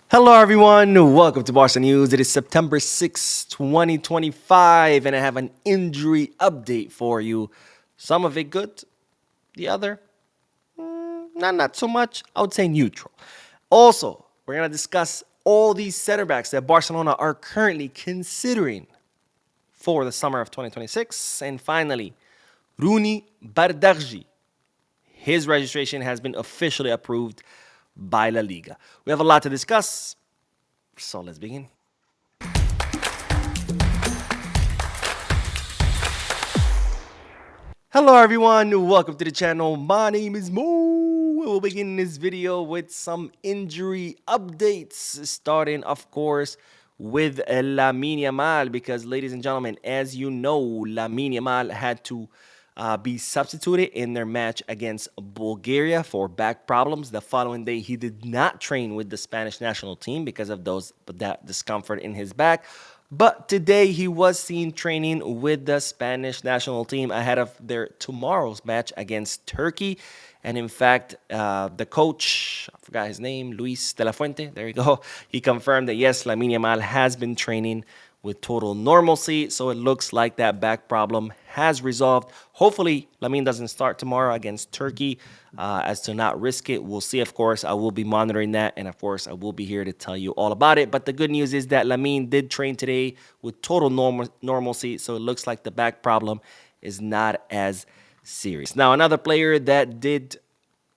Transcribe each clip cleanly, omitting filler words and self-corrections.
Hello, everyone. Welcome to Barca News. It is September 6th, 2025, and I have an injury update for you. Some of it good, the other, not so much. I would say neutral. Also, we're going to discuss all these center backs that Barcelona are currently considering for the summer of 2026. And finally, Roony Bardghji. His registration has been officially approved by La Liga. We have a lot to discuss, so let's begin. Hello everyone, welcome to the channel. My name is Mo. We'll begin this video with some injury updates, starting of course with Lamine Yamal, because ladies and gentlemen, as you know, Lamine Yamal had to be substituted in their match against Bulgaria for back problems. The following day, he did not train with the Spanish national team because of that discomfort in his back. But today he was seen training with the Spanish national team ahead of their tomorrow's match against Turkey. And in fact, the coach, I forgot his name, Luis de la Fuente, there you go. He confirmed that yes, Lamine Yamal has been training with total normalcy. So it looks like that back problem has resolved. Hopefully, Lamine doesn't start tomorrow against Turkey as to not risk it. We'll see, of course. I will be monitoring that. And of course, I will be here to tell you all about it. But the good news is that Lamine did train today with total normalcy. So it looks like the back problem is not as serious. Now, another player that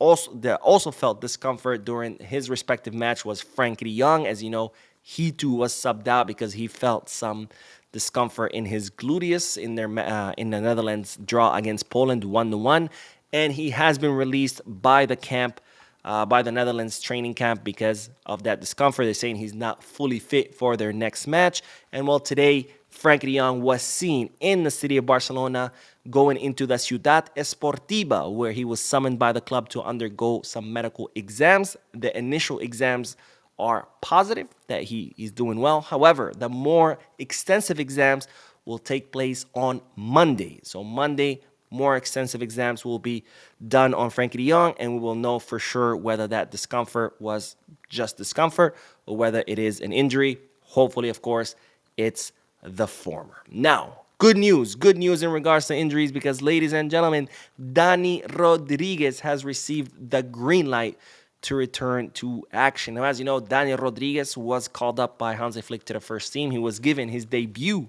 also felt discomfort during his respective match was Frankie de Jong. As you know, he too was subbed out because he felt some discomfort in his gluteus in the Netherlands draw against Poland 1-1, and he has been released by the camp. By the Netherlands training camp because of that discomfort. They're saying he's not fully fit for their next match. And well, today, Frankie de Jong was seen in the city of Barcelona going into the Ciutat Esportiva, where he was summoned by the club to undergo some medical exams. The initial exams are positive that he's doing well. However, the more extensive exams will take place on Monday. So Monday, more extensive exams will be done on Frankie de Jong, and we will know for sure whether that discomfort was just discomfort or whether it is an injury. Hopefully, of course, it's the former. Now, good news in regards to injuries, because ladies and gentlemen, Dani Rodriguez has received the green light to return to action. Now, as you know, Dani Rodriguez was called up by Hansi Flick to the first team. He was given his debut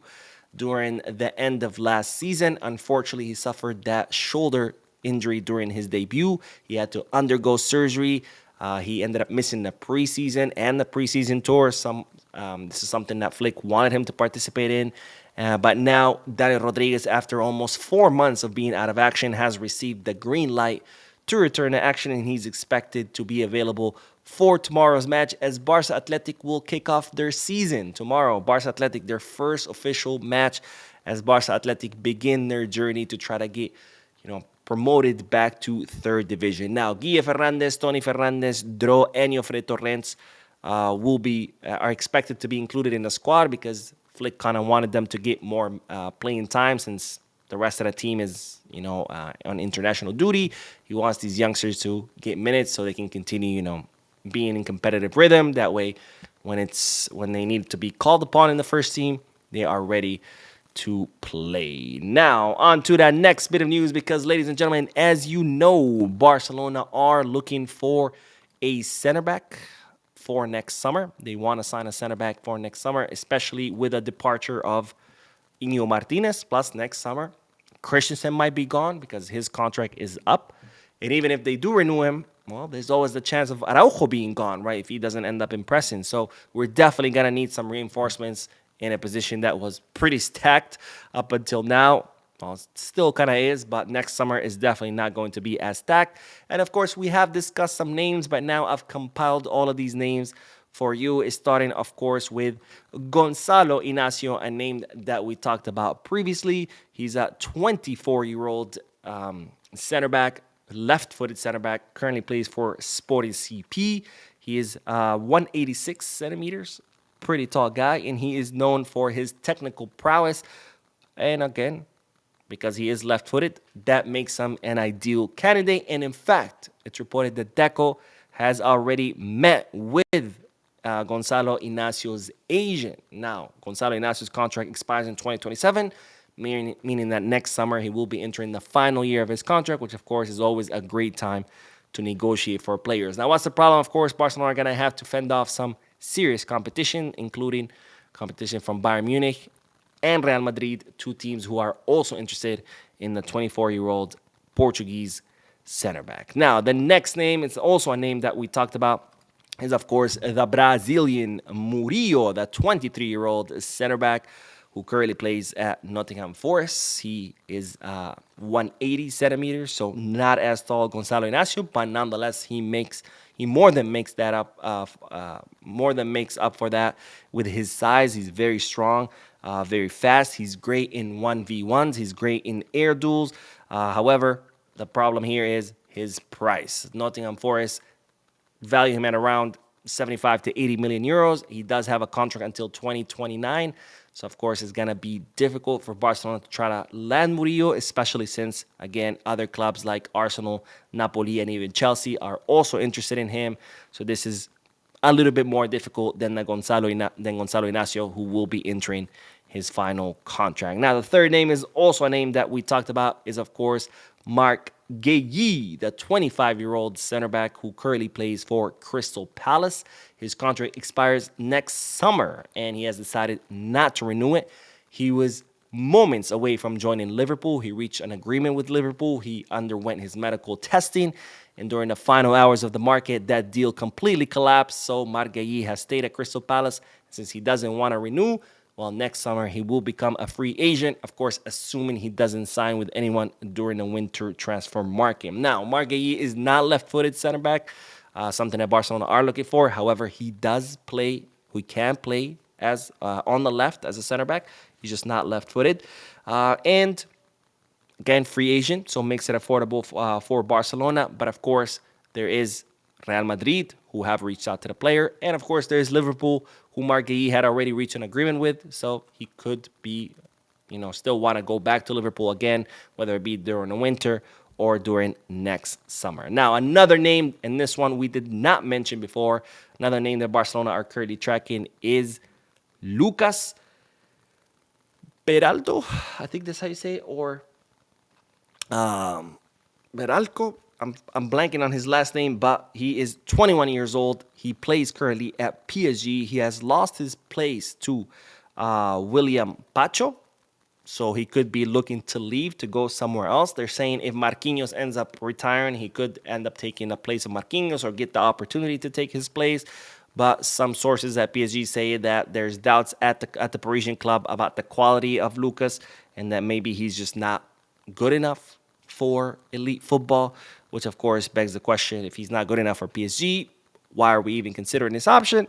during the end of last season. Unfortunately, he suffered that shoulder injury during his debut. He had to undergo surgery. He ended up missing the preseason and the preseason tour. This is something that Flick wanted him to participate in. But now, Dani Rodriguez, after almost 4 months of being out of action, has received the green light to return to action, and he's expected to be available for tomorrow's match as Barca Athletic will kick off their season tomorrow. Barca Athletic, their first official match as Barca Athletic begin their journey to try to get, promoted back to third division. Now, Guille Fernandez, Tony Fernandez, Dro, and Jofre Torrents are expected to be included in the squad because Flick kind of wanted them to get more playing time since the rest of the team is, on international duty. He wants these youngsters to get minutes so they can continue, being in competitive rhythm. That way, when they need to be called upon in the first team, they are ready to play. Now, on to that next bit of news, because, ladies and gentlemen, as you know, Barcelona are looking for a center back for next summer. They want to sign a center back for next summer, especially with the departure of Iñigo Martinez. Plus, next summer, Christensen might be gone because his contract is up. And even if they do renew him, well, there's always the chance of Araujo being gone, right, if he doesn't end up impressing. So we're definitely going to need some reinforcements in a position that was pretty stacked up until now. Well, it still kind of is, but next summer is definitely not going to be as stacked. And of course, we have discussed some names, but now I've compiled all of these names for you, starting, of course, with Gonzalo Inacio, a name that we talked about previously. He's a 24-year-old center back, left-footed center back, currently plays for Sporting CP. He is 186 centimeters, pretty tall guy, and he is known for his technical prowess. And again, because he is left-footed, that makes him an ideal candidate. And in fact, it's reported that Deco has already met with Gonzalo Inacio's agent. Now, Gonzalo Inacio's contract expires in 2027, meaning that next summer he will be entering the final year of his contract, which of course is always a great time to negotiate for players. Now, what's the problem? Of course, Barcelona are going to have to fend off some serious competition, including competition from Bayern Munich and Real Madrid, two teams who are also interested in the 24-year-old Portuguese center back. Now, the next name is also a name that we talked about, is of course the Brazilian Murillo, the 23-year-old center back who currently plays at Nottingham Forest. He is 180 centimeters, so not as tall as Gonzalo Inacio, but nonetheless he more than makes that up, more than makes up for that with his size. He's very strong, very fast. He's great in 1v1s. He's great in air duels. However, the problem here is his price. Nottingham Forest value him at around 75 to 80 million euros. He does have a contract until 2029. So, of course, it's going to be difficult for Barcelona to try to land Murillo, especially since, again, other clubs like Arsenal, Napoli, and even Chelsea are also interested in him. So this is a little bit more difficult than Gonzalo Inacio, who will be entering his final contract. Now, the third name is also a name that we talked about, is, of course, Bardghji, the 25-year-old center back who currently plays for Crystal Palace. His contract expires next summer, and he has decided not to renew it. He was moments away from joining Liverpool. He reached an agreement with Liverpool. He underwent his medical testing, and during the final hours of the market, that deal completely collapsed. So Bardghji has stayed at Crystal Palace. Since he doesn't want to renew, well, next summer he will become a free agent, of course, assuming he doesn't sign with anyone during the winter transfer market. Now, Bardghji is not left-footed center back, something that Barcelona are looking for. However, he can play as on the left as a center back. He's just not left-footed. And again, free agent, so makes it affordable for Barcelona. But of course, there is Real Madrid, who have reached out to the player. And of course, there's Liverpool, who Bardghji had already reached an agreement with. So he could be, still want to go back to Liverpool again, whether it be during the winter or during next summer. Now, another name, and this one we did not mention before, another name that Barcelona are currently tracking is Lucas Peralto. I think that's how you say it, or Beralco. I'm blanking on his last name, but he is 21 years old. He plays currently at PSG. He has lost his place to William Pacho, so he could be looking to leave to go somewhere else. They're saying if Marquinhos ends up retiring, he could end up taking the place of Marquinhos or get the opportunity to take his place. But some sources at PSG say that there's doubts at the Parisian club about the quality of Lucas, and that maybe he's just not good enough for elite football, which of course begs the question, if he's not good enough for PSG, why are we even considering this option?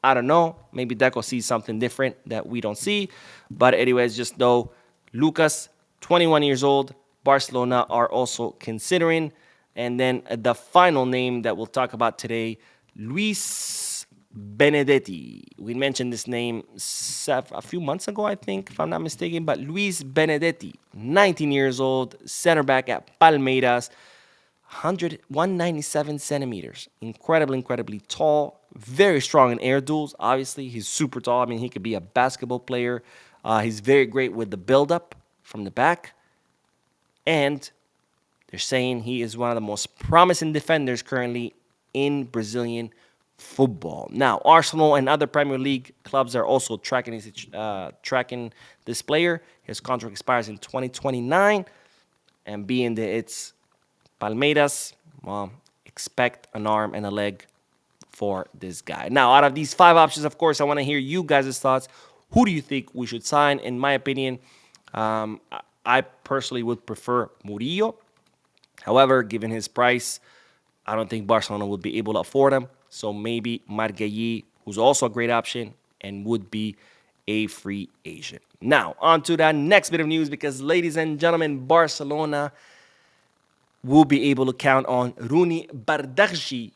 I don't know. Maybe Deco sees something different that we don't see. But anyways, just know Lucas, 21 years old, Barcelona are also considering. And then the final name that we'll talk about today, Luis Benedetti. We mentioned this name a few months ago, I think, if I'm not mistaken. But Luis Benedetti, 19 years old, center back at Palmeiras, 197 centimeters. Incredibly tall. Very strong in air duels. Obviously, he's super tall. I mean, he could be a basketball player. He's very great with the build-up from the back. And they're saying he is one of the most promising defenders currently in Brazilian football. Now, Arsenal and other Premier League clubs are also tracking this player. His contract expires in 2029. And being that it's Palmeiras, well, expect an arm and a leg for this guy. Now, out of these 5 options, of course, I want to hear you guys' thoughts. Who do you think we should sign? In my opinion, I personally would prefer Murillo. However, given his price, I don't think Barcelona would be able to afford him. So maybe Bardghji, who's also a great option and would be a free agent. Now, on to that next bit of news, because, ladies and gentlemen, Barcelona will be able to count on Roony Bardghji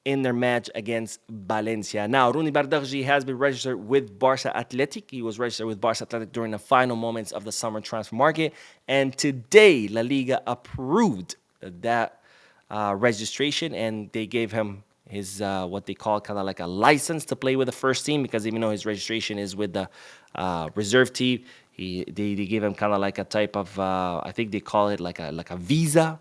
in their match against Valencia. Now, Roony Bardghji has been registered with Barca Athletic. He was registered with Barca Athletic during the final moments of the summer transfer market. And today, La Liga approved that registration, and they gave him his what they call kind of like a license to play with the first team, because even though his registration is with the reserve team, they give him kind of like a type of I think they call it like a visa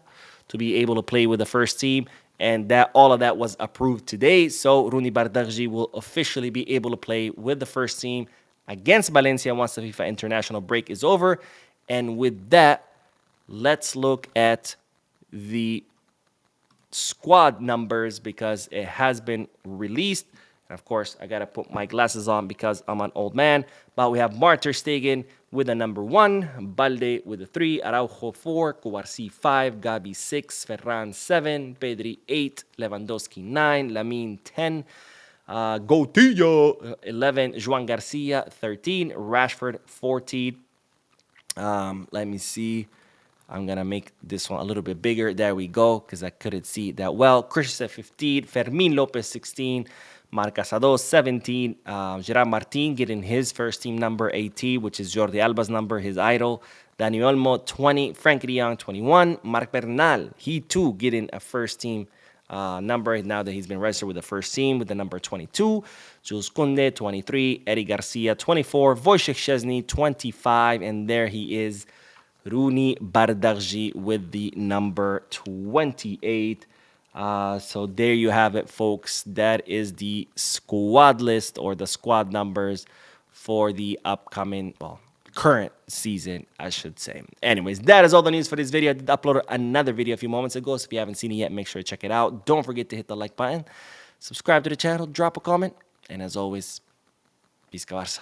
to be able to play with the first team. And that all of that was approved today. So Roony Bardghji will officially be able to play with the first team against Valencia once the FIFA international break is over. And with that, let's look at the squad numbers because it has been released. And of course, I got to put my glasses on because I'm an old man. But we have Marter Stegen with a number 1, Balde with a 3, Araujo 4, Cubarsí 5, Gabi 6, Ferran 7, Pedri 8, Lewandowski 9, Lamine 10, Coutinho 11, Joan Garcia 13, Rashford 14. Let me see. I'm going to make this one a little bit bigger. There we go, because I couldn't see it that well. Christensen 15, Fermin Lopez 16, Marc Casado 17, Gerard Martin getting his first team number 18, which is Jordi Alba's number, his idol. Dani Olmo 20, Frankie de Jong 21, Marc Bernal, he too getting a first team number now that he's been registered with the first team with the number 22. Jules Koundé 23, Eddie Garcia 24, Wojciech Szczesny 25, and there he is, Roony Bardghji with the number 28. So there you have it, folks. That is the squad list, or the squad numbers for the upcoming, well, current season, I should say. Anyways, that is all the news for this video. I did upload another video a few moments ago, so if you haven't seen it yet, make sure to check it out. Don't forget to hit the like button, subscribe to the channel, drop a comment, and as always, peace, Barca.